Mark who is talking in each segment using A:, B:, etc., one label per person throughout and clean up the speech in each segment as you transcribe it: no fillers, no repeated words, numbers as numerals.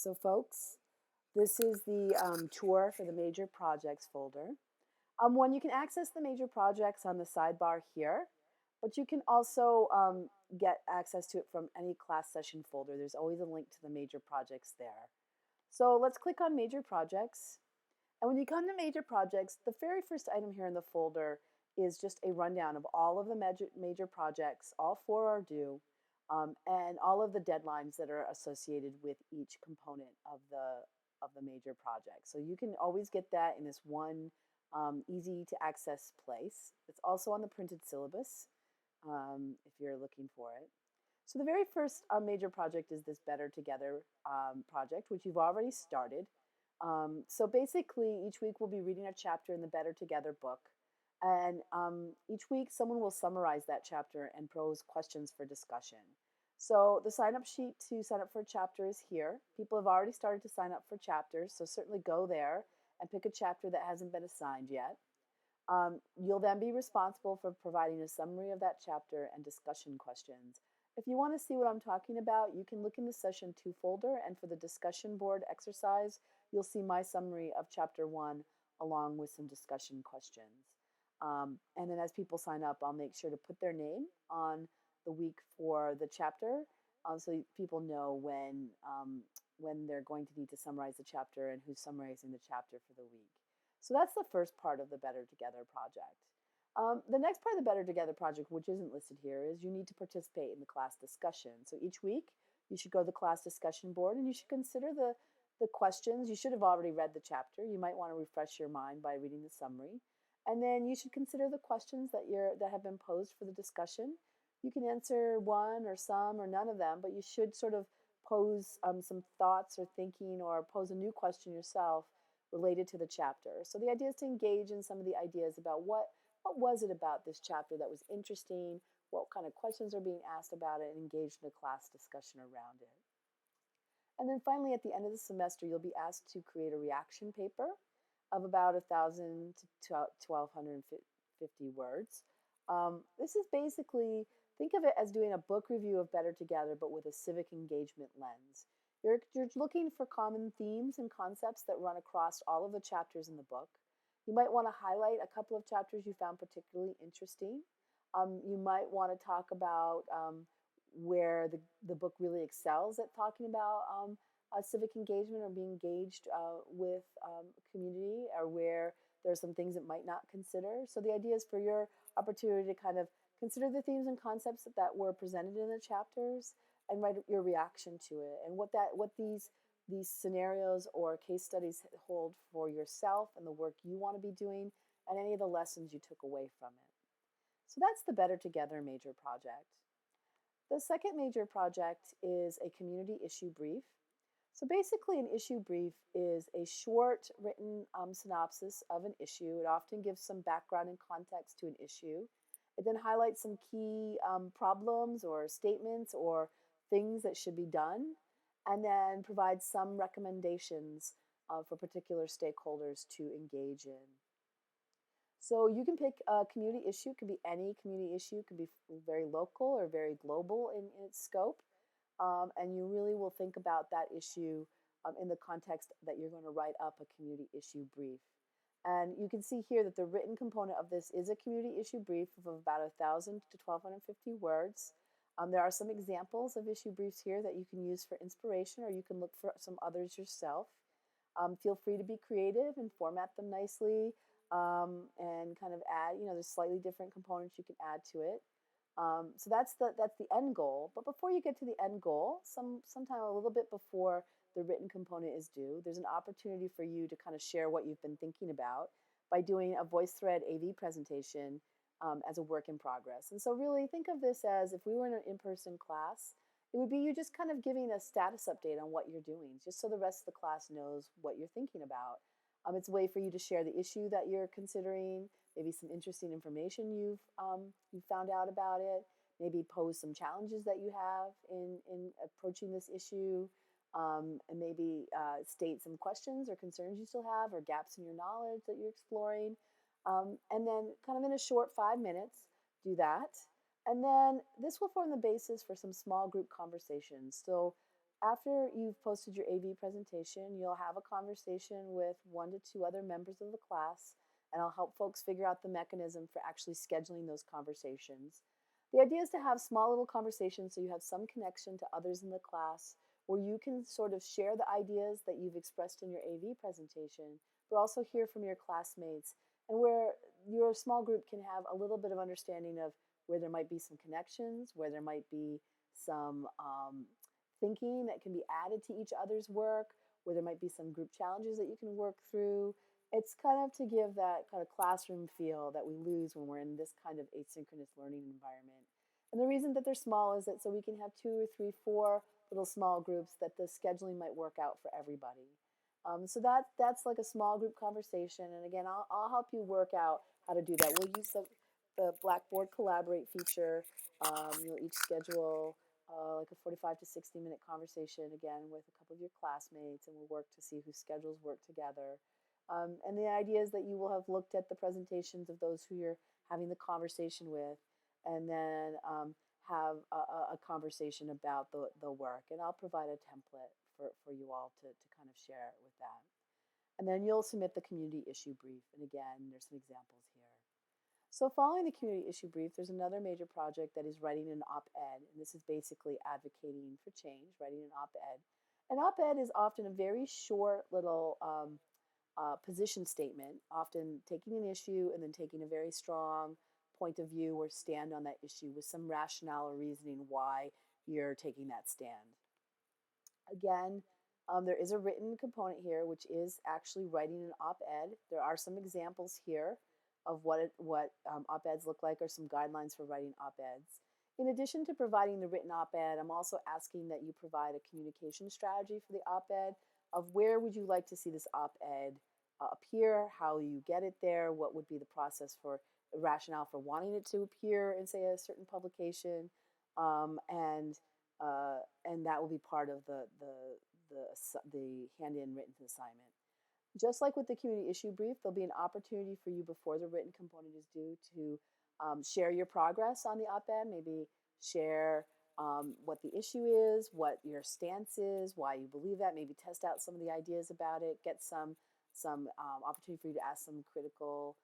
A: So folks, this is the tour for the major projects folder. One, you can access the major projects on the sidebar here, but you can also get access to it from any class session folder. There's always a link to the major projects there. So let's click on major projects. And when you come to major projects, the very first item here in the folder is just a rundown of all of the major projects. All four are due, and all of the deadlines that are associated with each component of the major project. So you can always get that in this one easy to access place. It's also on the printed syllabus if you're looking for it. So the very first major project is this Better Together project, which you've already started. So basically, each week we'll be reading a chapter in the Better Together book. And each week someone will summarize that chapter and pose questions for discussion. So the sign-up sheet to sign up for a chapter is here. People have already started to sign up for chapters, so certainly go there and pick a chapter that hasn't been assigned yet. You'll then be responsible for providing a summary of that chapter and discussion questions. If you want to see what I'm talking about, you can look in the Session 2 folder, and for the discussion board exercise, you'll see my summary of Chapter 1 along with some discussion questions. And then as people sign up, I'll make sure to put their name on the week for the chapter so people know when they're going to need to summarize the chapter and who's summarizing the chapter for the week. So that's the first part of the Better Together project. The next part of the Better Together project, which isn't listed here, is you need to participate in the class discussion. So each week, you should go to the class discussion board and you should consider the questions. You should have already read the chapter. You might want to refresh your mind by reading the summary. And then you should consider the questions that have been posed for the discussion. You can answer one or some or none of them, but you should sort of pose some thoughts or thinking or pose a new question yourself related to the chapter. So the idea is to engage in some of the ideas about what was it about this chapter that was interesting, what kind of questions are being asked about it, and engage in a class discussion around it. And then finally, at the end of the semester, you'll be asked to create a reaction paper of about 1,000 to 1,250 words. This is basically, think of it as doing a book review of Better Together, but with a civic engagement lens. You're looking for common themes and concepts that run across all of the chapters in the book. You might want to highlight a couple of chapters you found particularly interesting. You might want to talk about where the book really excels at talking about civic engagement or being engaged with community, or where there are some things it might not consider. So the idea is for your opportunity to kind of consider the themes and concepts that were presented in the chapters and write your reaction to it, and what these scenarios or case studies hold for yourself and the work you want to be doing, and any of the lessons you took away from it. So that's the Better Together major project. The second major project is a community issue brief. So basically, an issue brief is a short written synopsis of an issue. It often gives some background and context to an issue. It then highlights some key problems or statements or things that should be done, and then provides some recommendations for particular stakeholders to engage in. So you can pick a community issue. It could be any community issue. It could be very local or very global in its scope. And you really will think about that issue in the context that you're going to write up a community issue brief. And you can see here that the written component of this is a community issue brief of about 1,000 to 1,250 words. There are some examples of issue briefs here that you can use for inspiration, or you can look for some others yourself. Feel free to be creative and format them nicely, and kind of add, there's slightly different components you can add to it. So that's the end goal. But before you get to the end goal, sometime a little bit before the written component is due, there's an opportunity for you to kind of share what you've been thinking about by doing a VoiceThread AV presentation as a work in progress. And so really think of this as, if we were in an in-person class, it would be you just kind of giving a status update on what you're doing, just so the rest of the class knows what you're thinking about. It's a way for you to share the issue that you're considering, maybe some interesting information you've found out about it, maybe pose some challenges that you have in approaching this issue, and maybe state some questions or concerns you still have, or gaps in your knowledge that you're exploring. And then kind of in a short 5 minutes, do that. And then this will form the basis for some small group conversations. So After you've posted your AV presentation, you'll have a conversation with 1 to 2 other members of the class, and I'll help folks figure out the mechanism for actually scheduling those conversations. The idea is to have small little conversations so you have some connection to others in the class where you can sort of share the ideas that you've expressed in your AV presentation, but also hear from your classmates, and where your small group can have a little bit of understanding of where there might be some connections, where there might be some thinking that can be added to each other's work, where there might be some group challenges that you can work through. It's kind of to give that kind of classroom feel that we lose when we're in this kind of asynchronous learning environment. And the reason that they're small is that so we can have 2 or 3, 4 little small groups that the scheduling might work out for everybody. So that's like a small group conversation. And again, I'll help you work out how to do that. We'll use the Blackboard Collaborate feature. You'll each schedule like a 45 to 60-minute conversation again with a couple of your classmates, and we'll work to see whose schedules work together. And the idea is that you will have looked at the presentations of those who you're having the conversation with, and then have a conversation about the work. And I'll provide a template for you all to kind of share with that. And then you'll submit the community issue brief. And again, there's some examples here. So following the community issue brief, there's another major project that is writing an op-ed. And this is basically advocating for change, writing an op-ed. An op-ed is often a very short little position statement, often taking an issue and then taking a very strong point of view or stand on that issue with some rationale or reasoning why you're taking that stand. Again, there is a written component here, which is actually writing an op-ed. There are some examples here of what op-eds look like, or some guidelines for writing op-eds. In addition to providing the written op-ed, I'm also asking that you provide a communication strategy for the op-ed of where would you like to see this op-ed appear, how you get it there, what would be the process for the rationale for wanting it to appear in, say, a certain publication, and that will be part of the hand-in written assignment. Just like with the community issue brief, there'll be an opportunity for you before the written component is due to share your progress on the op-ed, maybe share what the issue is, what your stance is, why you believe that, maybe test out some of the ideas about it, get some opportunity for you to ask some critical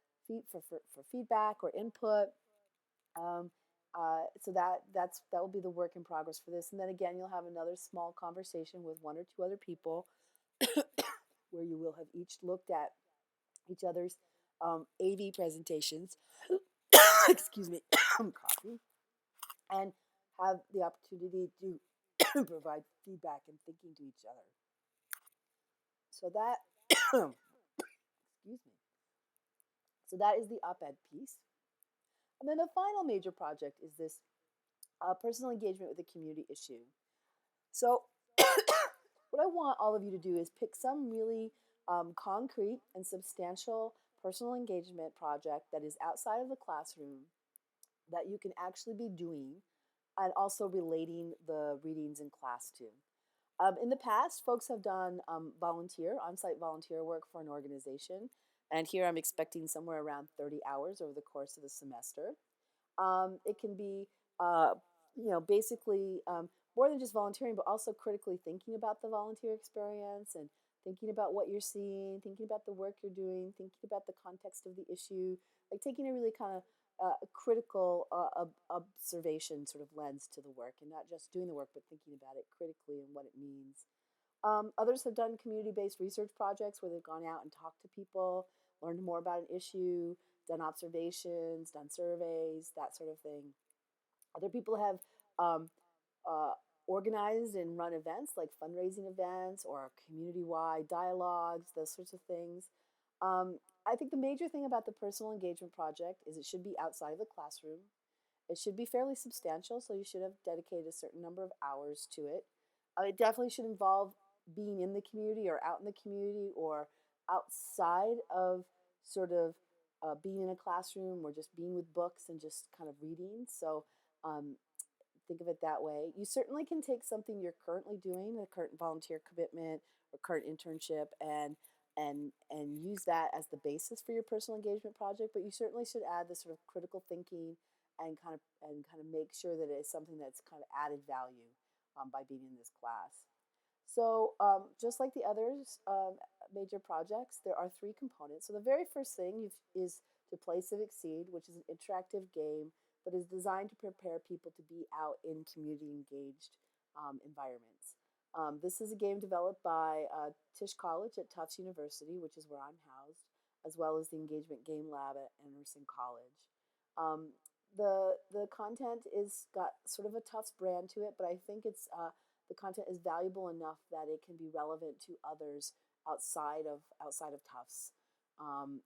A: for feedback or input. So that will be the work in progress for this. And then again, you'll have another small conversation with 1 or 2 other people where you will have each looked at each other's AV presentations. Excuse me, coffee, and have the opportunity to provide feedback and thinking to each other. So that, excuse me. So that is the op-ed piece. And then the final major project is this personal engagement with the community issue. So what I want all of you to do is pick some really concrete and substantial personal engagement project that is outside of the classroom that you can actually be doing, and also relating the readings in class to. In the past, folks have done on-site volunteer work for an organization, and here I'm expecting somewhere around 30 hours over the course of the semester. It can be, basically more than just volunteering, but also critically thinking about the volunteer experience and thinking about what you're seeing, thinking about the work you're doing, thinking about the context of the issue, like taking a really kind of critical observation sort of lens to the work, and not just doing the work, but thinking about it critically and what it means. Others have done community-based research projects where they've gone out and talked to people, learned more about an issue, done observations, done surveys, that sort of thing. Other people have organized and run events like fundraising events or community-wide dialogues, those sorts of things. I think the major thing about the personal engagement project is it should be outside of the classroom. It should be fairly substantial, so you should have dedicated a certain number of hours to it. It definitely should involve being in the community or out in the community or outside of sort of being in a classroom or just being with books and just kind of reading. So think of it that way. You certainly can take something you're currently doing, a current volunteer commitment or current internship, and use that as the basis for your personal engagement project. But you certainly should add this sort of critical thinking and kind of make sure that it's something that's kind of added value by being in this class. So just like the others major projects, there are three components. So the very first thing is to play Civic Seed, which is an interactive game that is designed to prepare people to be out in community engaged environments. This is a game developed by Tisch College at Tufts University, which is where I'm housed, as well as the Engagement Game Lab at Emerson College. Um, the content is got sort of a Tufts brand to it, but I think it's the content is valuable enough that it can be relevant to others outside of Tufts.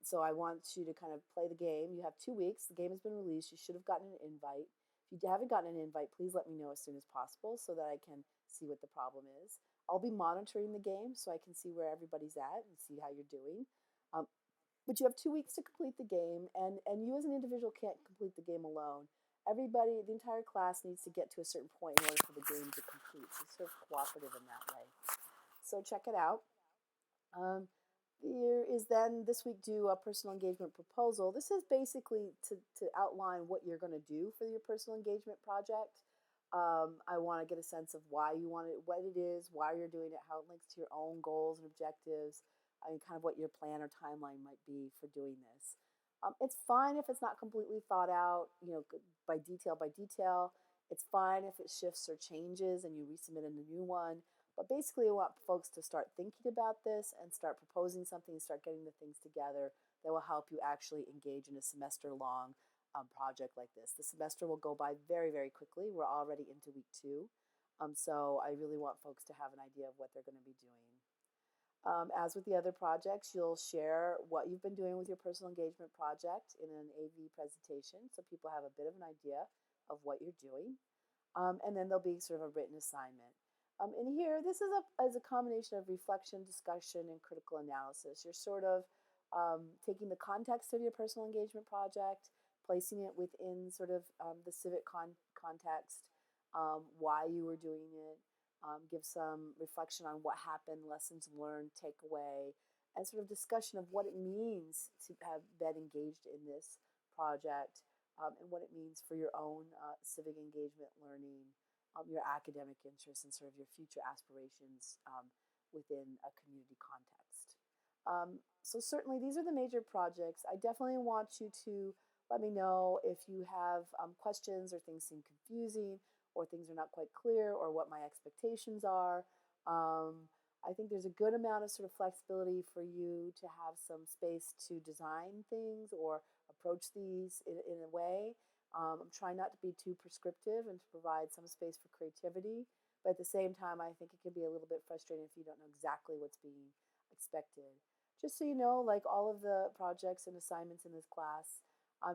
A: So I want you to kind of play the game. You have 2 weeks. The game has been released. You should have gotten an invite. If you haven't gotten an invite, please let me know as soon as possible so that I can see what the problem is. I'll be monitoring the game so I can see where everybody's at and see how you're doing. Um, but you have 2 weeks to complete the game, and you as an individual can't complete the game alone. Everybody, the entire class needs to get to a certain point in order for the game to complete. So it's sort of cooperative in that way. So check it out. Um, there is then this week due a personal engagement proposal. This is basically to outline what you're going to do for your personal engagement project. I want to get a sense of why you want it, what it is, why you're doing it, how it links to your own goals and objectives, and kind of what your plan or timeline might be for doing this. It's fine if it's not completely thought out, by detail. It's fine if it shifts or changes and you resubmit a new one. But basically, I want folks to start thinking about this and start proposing something and start getting the things together that will help you actually engage in a semester long project like this. The semester will go by very, very quickly. We're already into week 2. So I really want folks to have an idea of what they're going to be doing. As with the other projects, you'll share what you've been doing with your personal engagement project in an AV presentation so people have a bit of an idea of what you're doing. And then there'll be sort of a written assignment. And here, this is a combination of reflection, discussion, and critical analysis. You're sort of taking the context of your personal engagement project, placing it within sort of the civic context, why you were doing it, give some reflection on what happened, lessons learned, takeaway, and sort of discussion of what it means to have been engaged in this project and what it means for your own civic engagement learning, your academic interests, and sort of your future aspirations within a community context. So certainly these are the major projects. I definitely want you to let me know if you have questions or things seem confusing or things are not quite clear or what my expectations are. I think there's a good amount of sort of flexibility for you to have some space to design things or approach these in a way. I'm trying not to be too prescriptive and to provide some space for creativity, but at the same time, I think it can be a little bit frustrating if you don't know exactly what's being expected. Just so you know, like all of the projects and assignments in this class,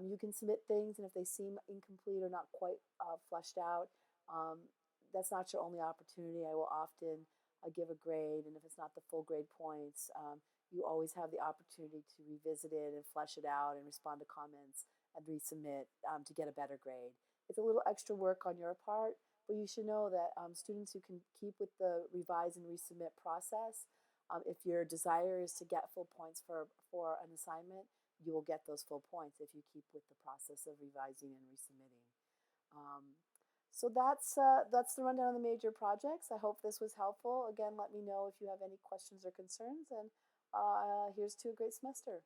A: you can submit things, and if they seem incomplete or not quite fleshed out, um, that's not your only opportunity. I will often give a grade, and if it's not the full grade points, you always have the opportunity to revisit it and flesh it out and respond to comments and resubmit to get a better grade. It's a little extra work on your part, but you should know that students who can keep with the revise and resubmit process, if your desire is to get full points for an assignment, you will get those full points if you keep with the process of revising and resubmitting. Um, so that's the rundown of the major projects. I hope this was helpful. Again, let me know if you have any questions or concerns, and here's to a great semester.